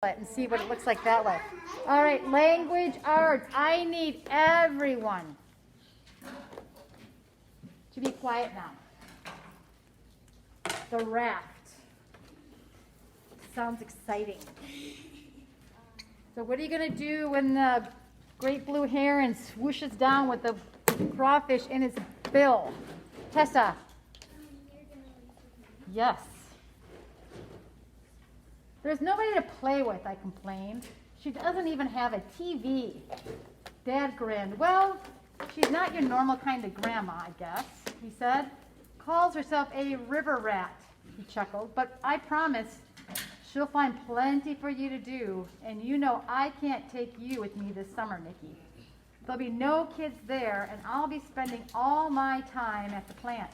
and see what it looks like that way. All right, language arts. I need everyone to be quiet now. The raft. Sounds exciting. So what are you going to do when the great blue heron swooshes down with the crawfish in his bill? Tessa? Yes. There's nobody to play with, I complained. She doesn't even have a TV. Dad grinned. Well, she's not your normal kind of grandma, I guess, he said. Calls herself a river rat, he chuckled. But I promise she'll find plenty for you to do. And you know I can't take you with me this summer, Nikki. There'll be no kids there, and I'll be spending all my time at the plant.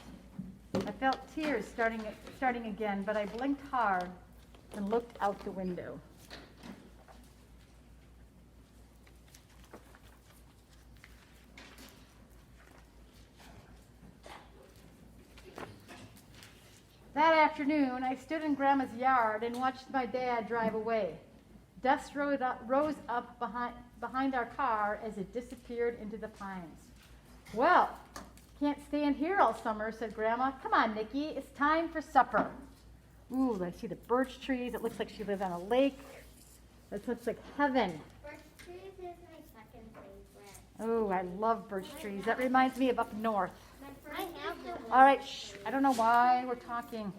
I felt tears starting again, but I blinked hard and looked out the window. That afternoon, I stood in Grandma's yard and watched my dad drive away. Dust rose up behind our car as it disappeared into the pines. Well, can't stand here all summer, said Grandma. Come on, Nikki, it's time for supper. Ooh, I see the birch trees. It looks like she lives on a lake. It looks like heaven. Birch trees is my second favorite. Oh, I love birch trees. That reminds me of up north. I have the one. All right, shh. I don't know why we're talking.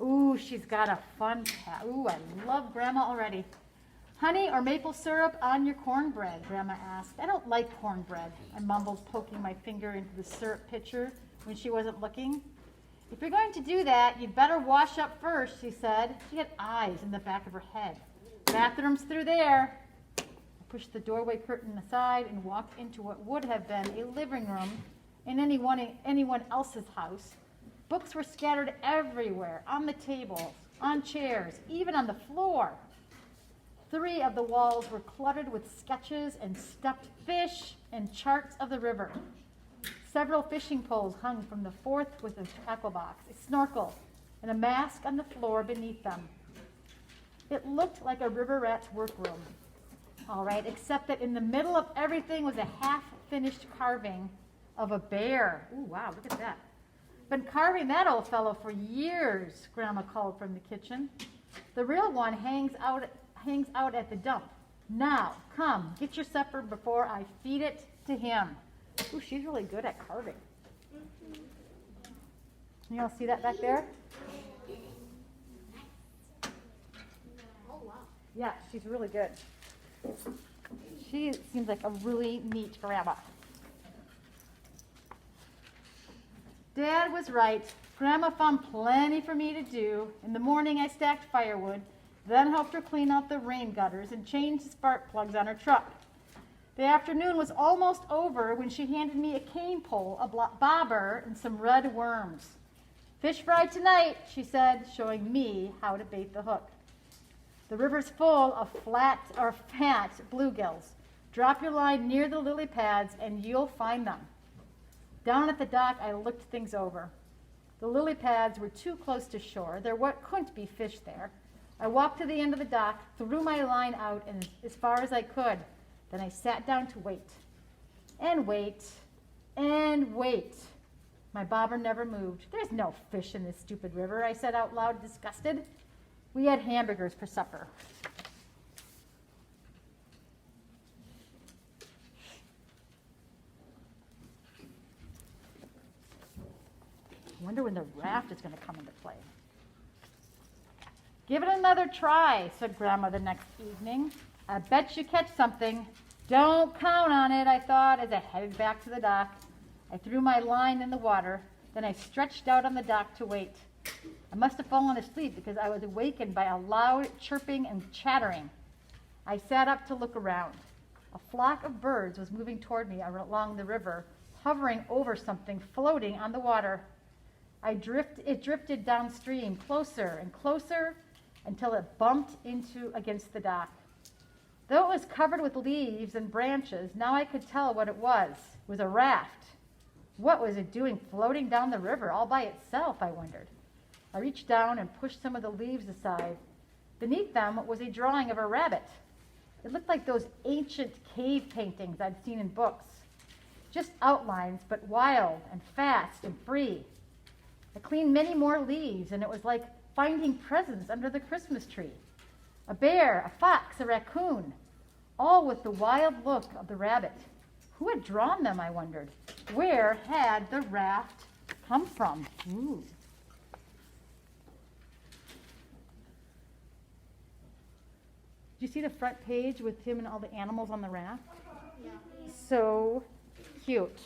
Ooh, she's got a fun cat. Ooh, I love Grandma already. Honey or maple syrup on your cornbread, Grandma asked. I don't like cornbread, I mumbled, poking my finger into the syrup pitcher when she wasn't looking. If you're going to do that, you'd better wash up first, she said. She had eyes in the back of her head. Bathroom's through there. I pushed the doorway curtain aside and walked into what would have been a living room in anyone else's house. Books were scattered everywhere, on the tables, on chairs, even on the floor. 3 of the walls were cluttered with sketches and stuffed fish and charts of the river. Several fishing poles hung from the 4th with a tackle box, a snorkel, and a mask on the floor beneath them. It looked like a river rat's workroom, all right, except that in the middle of everything was a half-finished carving of a bear. Ooh, wow, look at that. Been carving that old fellow for years, Grandma called from the kitchen. The real one hangs out at the dump. Now, come, get your supper before I feed it to him. Ooh, she's really good at carving. You all see that back there? Oh, wow. Yeah, she's really good. She seems like a really neat grandma. Dad was right. Grandma found plenty for me to do. In the morning, I stacked firewood, then helped her clean out the rain gutters and change the spark plugs on her truck. The afternoon was almost over when she handed me a cane pole, a bobber, and some red worms. Fish fry tonight, she said, showing me how to bait the hook. The river's full of fat bluegills. Drop your line near the lily pads and you'll find them. Down at the dock, I looked things over. The lily pads were too close to shore. There couldn't be fish there. I walked to the end of the dock, threw my line out and as far as I could. Then I sat down to wait. And wait. And wait. My bobber never moved. There's no fish in this stupid river, I said out loud, disgusted. We had hamburgers for supper. I wonder when the raft is going to come into play. Give it another try, said Grandma the next evening. I bet you catch something. Don't count on it, I thought, as I headed back to the dock. I threw my line in the water, then I stretched out on the dock to wait. I must have fallen asleep because I was awakened by a loud chirping and chattering. I sat up to look around. A flock of birds was moving toward me along the river, hovering over something floating on the water. It drifted downstream, closer and closer, until it bumped against the dock. Though it was covered with leaves and branches, now I could tell what it was. It was a raft. What was it doing floating down the river all by itself, I wondered. I reached down and pushed some of the leaves aside. Beneath them was a drawing of a rabbit. It looked like those ancient cave paintings I'd seen in books. Just outlines, but wild and fast and free. I cleaned many more leaves, and it was like finding presents under the Christmas tree. A bear, a fox, a raccoon, all with the wild look of the rabbit. Who had drawn them, I wondered? Where had the raft come from? Ooh. Did you see the front page with him and all the animals on the raft? Yeah. So cute.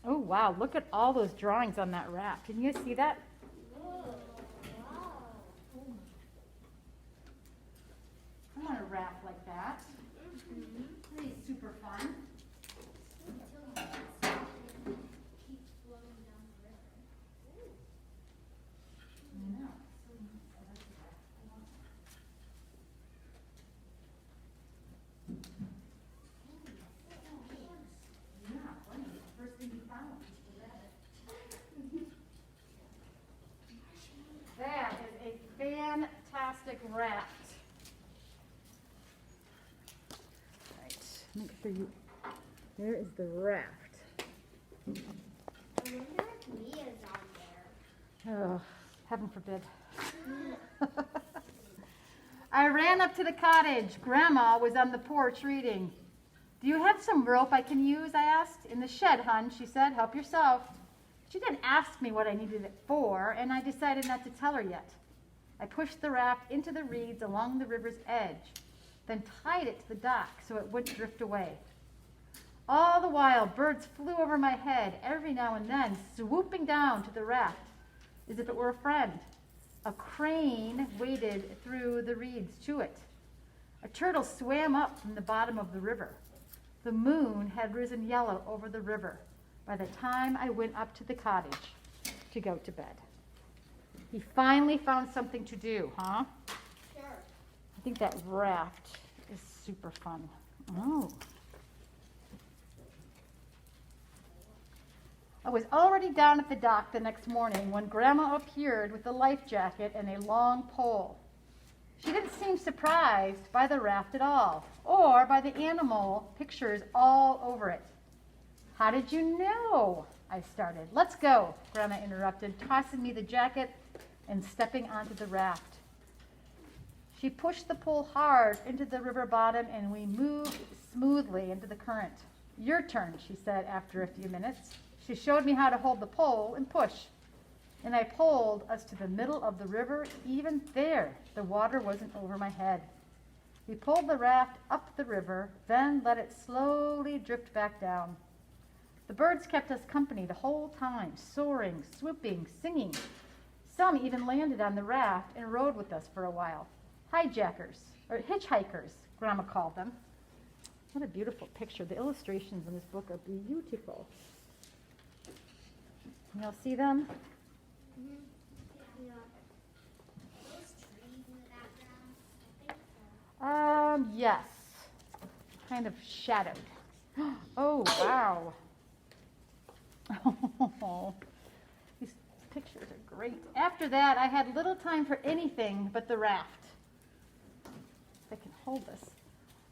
Oh, wow. Look at all those drawings on that raft. Can you see that? I want a raft like that. That'd be super fun. I know. Yeah, funny. First thing you found was the rabbit. That is a fantastic raft. Right, make sure you. There is the raft. I wonder if Mia's on there. Oh, heaven forbid. I ran up to the cottage. Grandma was on the porch reading. Do you have some rope I can use? I asked. In the shed, hon, she said. Help yourself. She didn't ask me what I needed it for, and I decided not to tell her yet. I pushed the raft into the reeds along the river's edge, then tied it to the dock so it wouldn't drift away. All the while, birds flew over my head, every now and then swooping down to the raft as if it were a friend. A crane waded through the reeds to it. A turtle swam up from the bottom of the river. The moon had risen yellow over the river by the time I went up to the cottage to go to bed. He finally found something to do, huh? Sure. I think that raft is super fun. Oh. I was already down at the dock the next morning when Grandma appeared with a life jacket and a long pole. She didn't seem surprised by the raft at all, or by the animal pictures all over it. How did you know? I started. Let's go, Grandma interrupted, tossing me the jacket and stepping onto the raft. She pushed the pole hard into the river bottom, and we moved smoothly into the current. Your turn, she said after a few minutes. She showed me how to hold the pole and push, and I pulled us to the middle of the river. Even there, the water wasn't over my head. We pulled the raft up the river, then let it slowly drift back down. The birds kept us company the whole time, soaring, swooping, singing. Some even landed on the raft and rode with us for a while. Hijackers, or hitchhikers, Grandma called them. What a beautiful picture. The illustrations in this book are beautiful. Can y'all see them? Yeah. Those trees in the background? I think so. Yes. Kind of shadowed. Oh, wow. These pictures are great. After that, I had little time for anything but the raft. If I can hold this.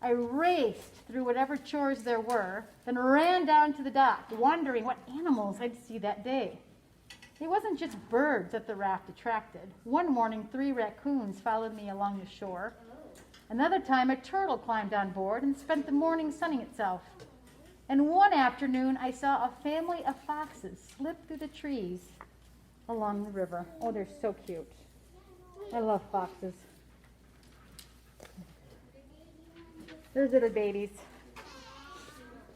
I raced through whatever chores there were, then ran down to the dock, wondering what animals I'd see that day. It wasn't just birds that the raft attracted. One morning, 3 raccoons followed me along the shore. Another time, a turtle climbed on board and spent the morning sunning itself. And one afternoon, I saw a family of foxes slip through the trees along the river. Oh, they're so cute. I love foxes. Those little babies.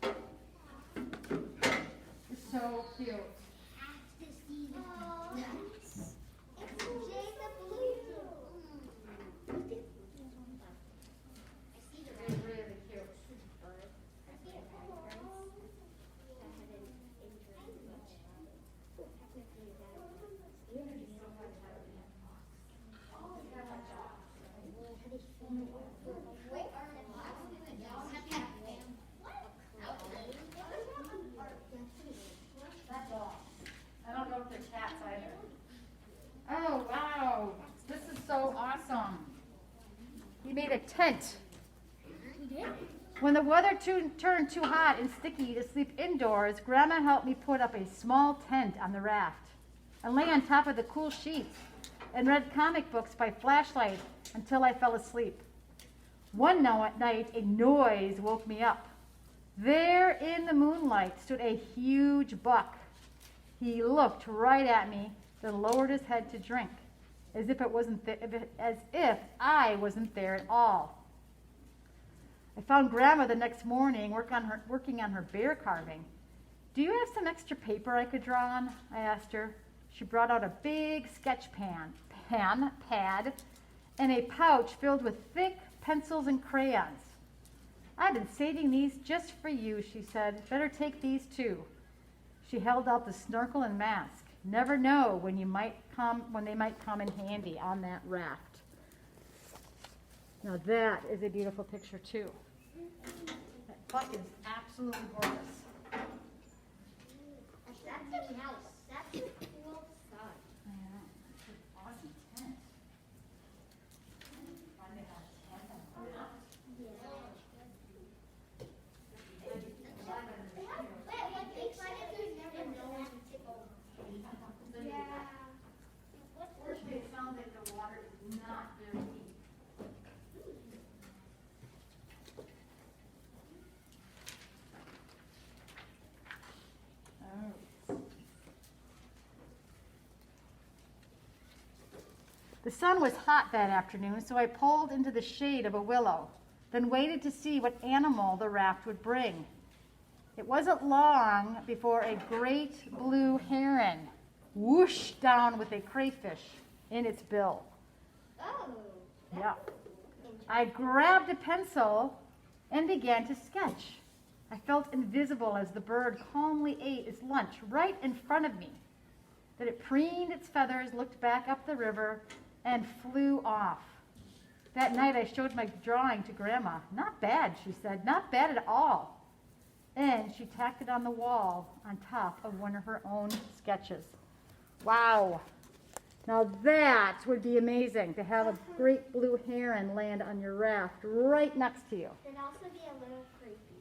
They're so cute. It's Jacob Blue. I see the They're really cute. That's all. awesome. We made a tent. We did? When the weather turned too hot and sticky to sleep indoors, Grandma helped me put up a small tent on the raft and lay on top of the cool sheets and read comic books by flashlight until I fell asleep. One night, a noise woke me up. There in the moonlight stood a huge buck. He looked right at me, then lowered his head to drink, as if I wasn't there at all. I found Grandma the next morning working on her bear carving. Do you have some extra paper I could draw on? I asked her. She brought out a big sketch pad, and a pouch filled with thick pencils and crayons. I've been saving these just for you, she said. Better take these too. She held out the snorkel and mask. Never know when they might come in handy on that raft. Now that is a beautiful picture too. That buck is absolutely gorgeous. That's a mouse. That's a cool sun. I know. It's an awesome tent. Fun to have a tent on the raft. Fortunately, it sounds like the water is not very deep. The sun was hot that afternoon, so I pulled into the shade of a willow, then waited to see what animal the raft would bring. It wasn't long before a great blue heron whooshed down with a crayfish in its bill. Oh. Yeah. I grabbed a pencil and began to sketch. I felt invisible as the bird calmly ate its lunch right in front of me. Then it preened its feathers, looked back up the river, and flew off. That night I showed my drawing to Grandma. Not bad, she said. Not bad at all. And she tacked it on the wall on top of one of her own sketches. Wow. Now that would be amazing, to have a great blue heron land on your raft right next to you. It'd also be a little creepy.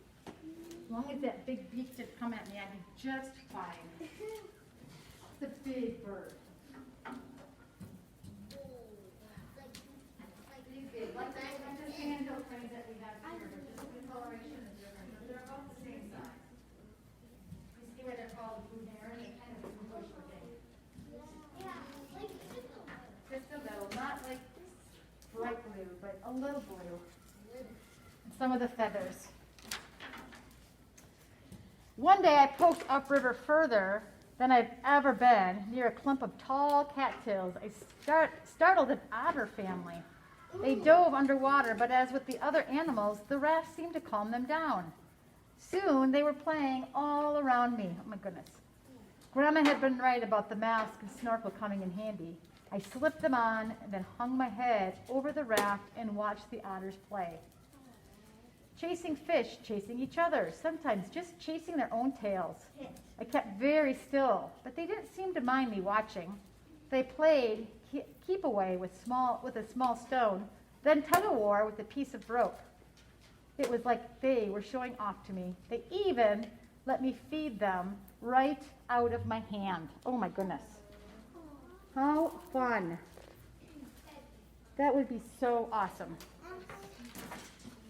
As long as that big beak didn't come at me, I'd be just fine. It's a big bird. Like the sandhill cranes that we have here, but just the coloration is different, but they're about the same size. You see why they're called blue heron? They're kind of bush looking. Yeah, like Just a little, not like bright blue, but a little blue. And some of the feathers. One day I poked upriver further than I've ever been, near a clump of tall cattails. I startled an otter family. They dove underwater, but as with the other animals, the raft seemed to calm them down. Soon they were playing all around me. Oh my goodness. Grandma had been right about the mask and snorkel coming in handy. I slipped them on and then hung my head over the raft and watched the otters play. Chasing fish, chasing each other, sometimes just chasing their own tails. I kept very still, but they didn't seem to mind me watching. They played keep away with a small stone, then tug-of-war with a piece of rope. It was like they were showing off to me. They even let me feed them right out of my hand. Oh my goodness. How fun. That would be so awesome.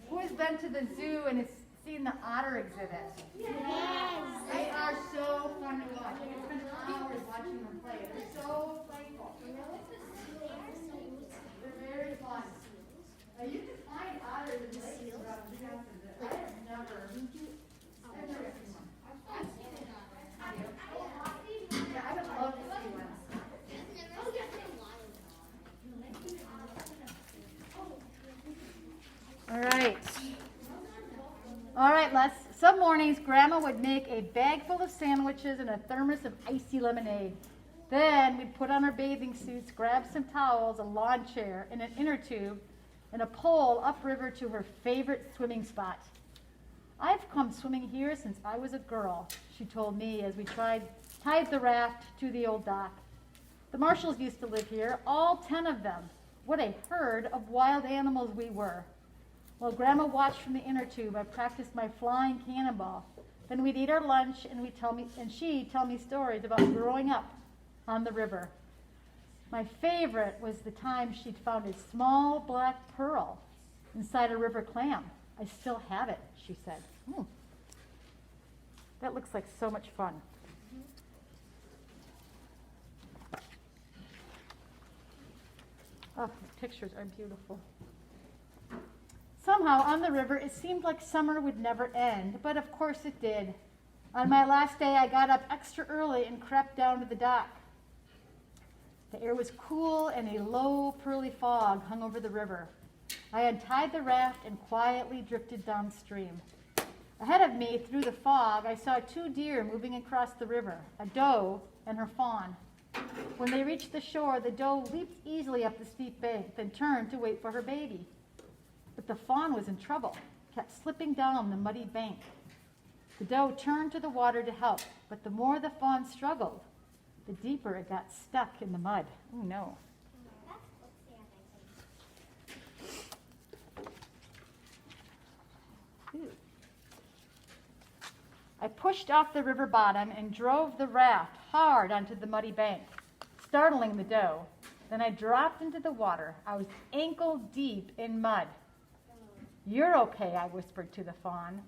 Who has been to the zoo and has seen the otter exhibit? Yes. They are so fun to watch. I can spend hours watching them play. They're so playful. They're very fun. Now you can find otters in lakes around Wisconsin. I have never seen one. Yeah, I would love to see one. All right. All right, Les. Some mornings, Grandma would make a bag full of sandwiches and a thermos of icy lemonade. Then we'd put on our bathing suits, grab some towels, a lawn chair, and an inner tube, and a pole upriver to her favorite swimming spot. I've come swimming here since I was a girl, she told me as we tied the raft to the old dock. The Marshalls used to live here, all 10 of them. what a herd of wild animals we were. While Grandma watched from the inner tube, I practiced my flying cannonball. Then we'd eat our lunch, and she'd tell me stories about growing up on the river. My favorite was the time she'd found a small black pearl inside a river clam. I still have it, she said. That looks like so much fun. Oh, the pictures are beautiful. Somehow, on the river, it seemed like summer would never end, but of course it did. On my last day, I got up extra early and crept down to the dock. The air was cool, and a low, pearly fog hung over the river. I untied the raft and quietly drifted downstream. Ahead of me, through the fog, I saw 2 deer moving across the river, a doe and her fawn. When they reached the shore, the doe leaped easily up the steep bank, then turned to wait for her baby. But the fawn was in trouble, kept slipping down the muddy bank. The doe turned to the water to help, but the more the fawn struggled, the deeper it got stuck in the mud. Oh no. Ew. I pushed off the river bottom and drove the raft hard onto the muddy bank, startling the doe. Then I dropped into the water. I was ankle deep in mud. "You're okay," I whispered to the fawn,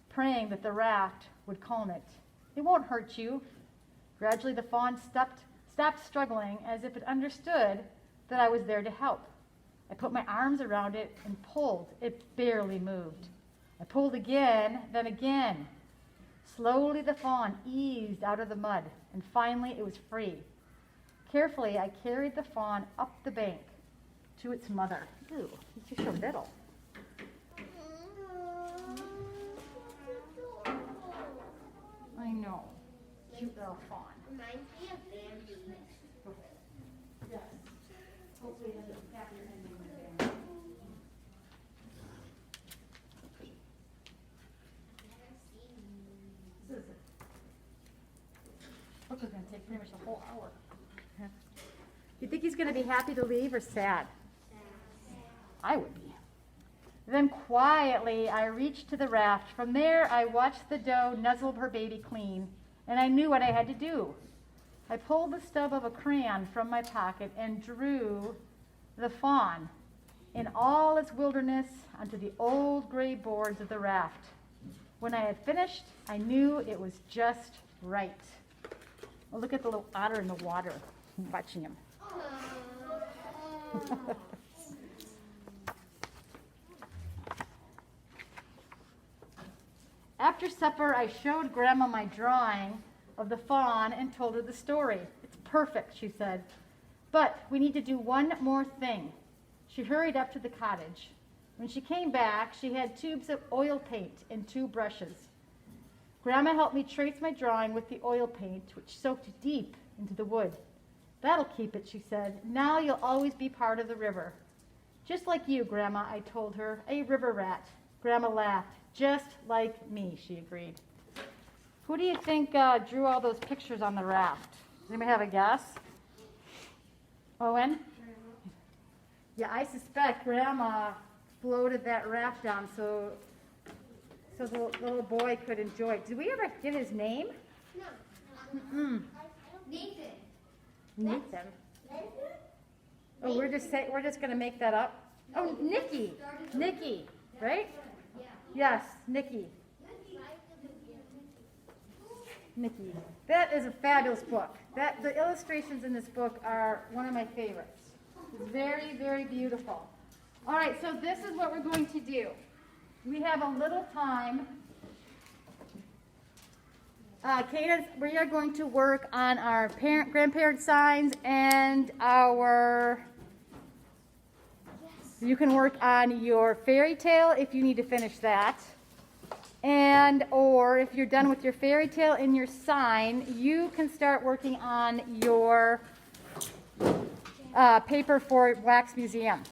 praying that the raft would calm it. "It won't hurt you." Gradually, the fawn stopped struggling, as if it understood that I was there to help. I put my arms around it and pulled. It barely moved. I pulled again, then again. Slowly, the fawn eased out of the mud, and finally it was free. Carefully, I carried the fawn up the bank to its mother. Ew, he's just so little. I know. Cute little fawn. Reminds me of Bambi. Yes. Hopefully it has a happier ending than Bambi. This is book is going to take pretty much a whole hour. You think he's going to be happy to leave or sad? I would be. Then quietly I reached to the raft. From there I watched the doe nuzzle her baby clean, and I knew what I had to do. I pulled the stub of a crayon from my pocket and drew the fawn in all its wilderness onto the old gray boards of the raft. When I had finished, I knew it was just right. Oh, look at the little otter in the water. I'm watching him. After supper, I showed Grandma my drawing of the fawn and told her the story. "It's perfect," she said. "But we need to do one more thing." She hurried up to the cottage. When she came back, she had tubes of oil paint and 2 brushes. Grandma helped me trace my drawing with the oil paint, which soaked deep into the wood. "That'll keep it," she said. "Now you'll always be part of the river." "Just like you, Grandma," I told her. "A river rat." Grandma laughed. "Just like me," she agreed. Who do you think drew all those pictures on the raft? Does anybody have a guess? Owen? Yeah, I suspect Grandma floated that raft down so the little boy could enjoy it. Did we ever get his name? No. Nathan. Nathan. Oh, we're just gonna make that up. Oh, Nikki. Nikki, right? Yes, Nikki. Nikki. That is a fabulous book. The illustrations in this book are one of my favorites. It's very, very beautiful. All right, so this is what we're going to do. We have a little time. Cadence, we are going to work on our grandparent signs and our... You can work on your fairy tale if you need to finish that. Or if you're done with your fairy tale and your sign, you can start working on your paper for Wax Museum.